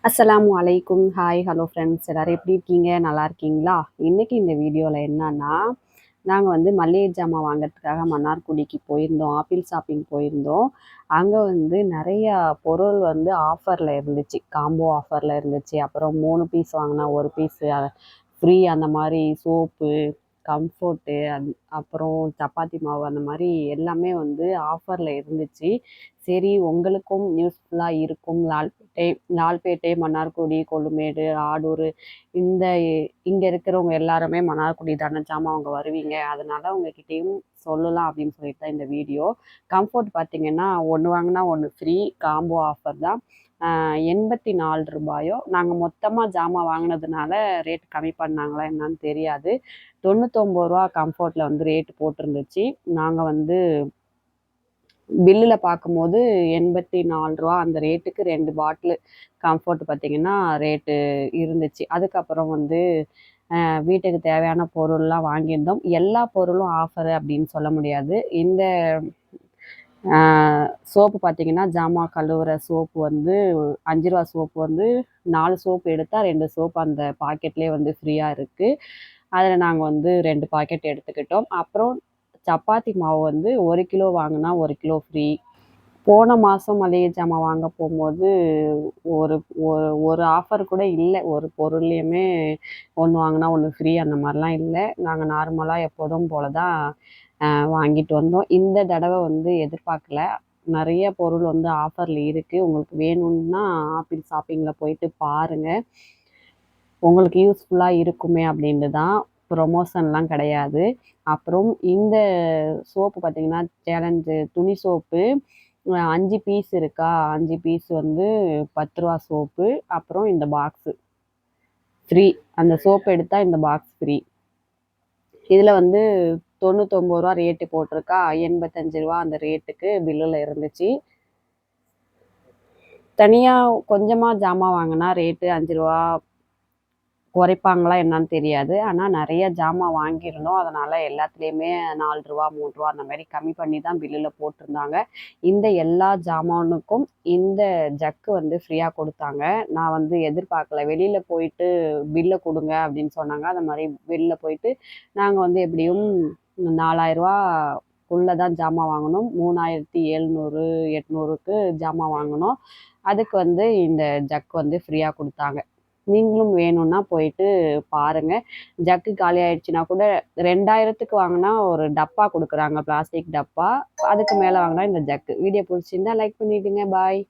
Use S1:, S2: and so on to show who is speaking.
S1: அஸ்ஸலாமு அலைக்கும். Hi, hello friends. எல்லாரும் எப்படி இருக்கீங்க? நல்லா இருக்கீங்களா? இன்னைக்கு இந்த வீடியோவில் என்னன்னா, நாங்கள் வந்து மளிகை ஜாமான் வாங்குறதுக்காக மன்னார்குடிக்கு போயிருந்தோம். ஆப்பிள் ஷாப்பிங் போயிருந்தோம். அங்கே வந்து நிறையா பொருள் வந்து ஆஃபரில் இருந்துச்சு. காம்போ ஆஃபரில் இருந்துச்சு. அப்புறம் 3 பீஸ் வாங்கினா 1 பீஸு ஃப்ரீ. அந்த மாதிரி சோப்பு, கம்ஃபோர்ட்டு, அப்புறம் சப்பாத்தி மாவு, அந்த மாதிரி எல்லாமே வந்து ஆஃபரில் இருந்துச்சு. சரி, உங்களுக்கும் யூஸ்ஃபுல்லாக இருக்கும். லால்பேட்டை, மன்னார்குடி, கொள்ளுமேடு, ஆடூர், இந்த இங்கே இருக்கிறவங்க எல்லாருமே மன்னார்குடி தானே ஜாமான் வாங்க வருவீங்க. அதனால உங்ககிட்டயும் சொல்லலாம் அப்படின்னு சொல்லிட்டு தான் இந்த வீடியோ. கம்ஃபோர்ட் பார்த்தீங்கன்னா 1 வாங்கினா 1 ஃப்ரீ. காம்போ ஆஃபர் தான். 84 ரூபாயோ. நாங்கள் மொத்தமாக ஜாமான் வாங்கினதுனால ரேட் கம்மி பண்ணாங்களா என்னன்னு தெரியாது. 99 ரூபா கம்ஃபோர்ட்டில் வந்து ரேட்டு போட்டிருந்துச்சு. நாங்கள் வந்து பில்லில் பார்க்கும்போது 84 ரூபா அந்த ரேட்டுக்கு 2 பாட்டிலு கம்ஃபோர்ட் பார்த்திங்கன்னா ரேட்டு இருந்துச்சு. அதுக்கப்புறம் வந்து வீட்டுக்கு தேவையான பொருள்லாம் வாங்கியிருந்தோம். எல்லா பொருளும் ஆஃபரு அப்படின்னு சொல்ல முடியாது. இந்த சோப்பு பார்த்திங்கன்னா ஜாமான் கழுவுற சோப்பு வந்து 5 ரூபா சோப்பு வந்து 4 சோப்பு எடுத்தால் 2 சோப்பு அந்த பாக்கெட்லேயே வந்து ஃப்ரீயாக இருக்குது. அதில் நாங்கள் வந்து 2 பாக்கெட் எடுத்துக்கிட்டோம். அப்புறம் சப்பாத்தி மாவு வந்து 1 கிலோ வாங்கினா 1 கிலோ ஃப்ரீ. போன மாதம் மளிகை ஜாமான் வாங்க போகும்போது ஒரு ஒரு ஆஃபர் கூட இல்லை. ஒரு பொருள்லையுமே 1 வாங்கினா 1 ஃப்ரீ அந்த மாதிரிலாம் இல்லை. நாங்கள் நார்மலாக எப்போதும் போல தான் வாங்கிட்டு வந்தோம். இந்த தடவை வந்து எதிர்பார்க்கல. நிறைய பொருள் வந்து ஆஃபரில் இருக்குது. உங்களுக்கு வேணும்னா ஆப்பிள் ஷாப்பிங்கில் போயிட்டு பாருங்கள். உங்களுக்கு யூஸ்ஃபுல்லாக இருக்குமே அப்படின்ட்டு தான். ப்ரொமோஷன்லாம் கிடையாது. அப்புறம் இந்த சோப்பு பார்த்திங்கன்னா சேலஞ்சு துணி சோப்பு 5 பீஸ் இருக்கா, 5 பீஸ் வந்து 10 ரூபா சோப்பு. அப்புறம் இந்த பாக்ஸு ஃப்ரீ. அந்த சோப்பு எடுத்தால் இந்த பாக்ஸ் ஃப்ரீ. இதில் வந்து 99 ரூபா ரேட்டு போட்டிருக்கா, 85 ரூபா அந்த ரேட்டுக்கு பில்லில் இருந்துச்சு. தனியாக கொஞ்சமாக ஜாமான் வாங்கினா ரேட்டு 5 ரூபா குறைப்பாங்களா என்னன்னு தெரியாது. ஆனால் நிறைய ஜாமான் வாங்கியிருந்தோம். அதனால் எல்லாத்துலேயுமே 4 ரூபா 3 ரூபா அந்த மாதிரி கம்மி பண்ணி தான் பில்லில் போட்டிருந்தாங்க. இந்த எல்லா ஜாமானுக்கும் இந்த ஜக்கு வந்து ஃப்ரீயாக கொடுத்தாங்க. நான் வந்து எதிர்பார்க்கல. வெளியில் போயிட்டு பில்லை கொடுங்க அப்படின்னு சொன்னாங்க. அந்த மாதிரி வெளியில் போயிட்டு நாங்கள் வந்து எப்படியும் 4000 ரூபாக்குள்ளே தான் ஜாமான் வாங்கினோம். 3700 800க்கு ஜாமான் வாங்கினோம். அதுக்கு வந்து இந்த ஜக்கு வந்து ஃப்ரீயாக கொடுத்தாங்க. நீங்களும் வேணும்னா போயிட்டு பாருங்கள். ஜக்கு காலி ஆயிடுச்சுன்னா கூட 2000க்கு வாங்கினா ஒரு டப்பா கொடுக்குறாங்க, பிளாஸ்டிக் டப்பா. அதுக்கு மேலே வாங்கினா இந்த ஜக்கு. வீடியோ பிடிச்சிருந்தா லைக் பண்ணிவிடுங்க. பாய்.